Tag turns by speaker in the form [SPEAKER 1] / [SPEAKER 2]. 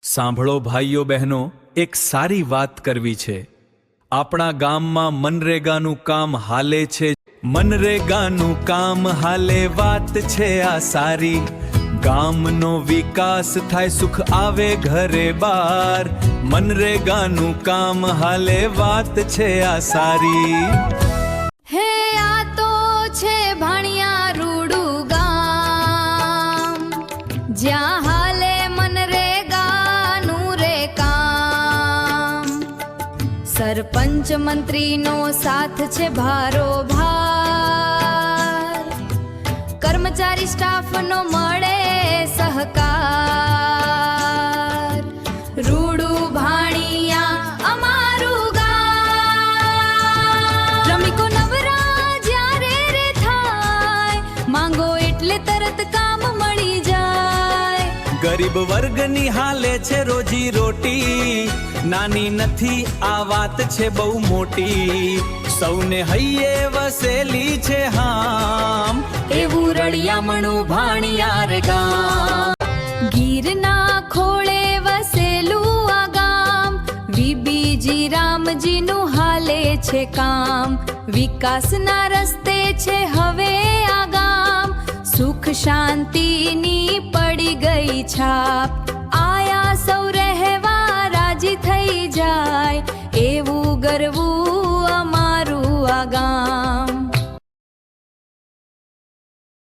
[SPEAKER 1] સાંભળો ભાઈઓ બહેનો, એક સારી વાત કરવી છે। આપણા ગામમાં મનરેગાનું કામ હાલે છે। મનરેગાનું કામ હાલે વાત છે આ સારી। ગામનો વિકાસ થાય, સુખ આવે ઘરે બાર। મનરેગાનું કામ હાલે વાત છે આ સારી।
[SPEAKER 2] હે આ તો છે ભાણિયા રૂડું ગામ, જ્યાં હાલે મનરેગાનું રે કામ। સરપંચ મંત્રીનો સાથ છે ભારોભાર, કર્મચારી સ્ટાફનો મળે સહકાર। રૂડું ભાણિયા અમારું ગામ, શ્રમિકો નવરા જ્યારે રે થાય, માંગો એટલે તરત કામ મળી જાય।
[SPEAKER 1] ગરીબ વર્ગની હાલે છે રોજી રોટી, નાની નથી આ વાત છે બહુ મોટી। સૌને હૈયે વસેલી છે હામ,
[SPEAKER 2] એવું રળિયામણું ભાણિયાર ગામ। ગીરના ખોળે વસેલું આ ગામ, વીબીજી રામજીનું હાલે છે કામ। વિકાસના રસ્તે છે હવે આ ગામ, સુખ શાંતિની પડી ગઈ છાપ।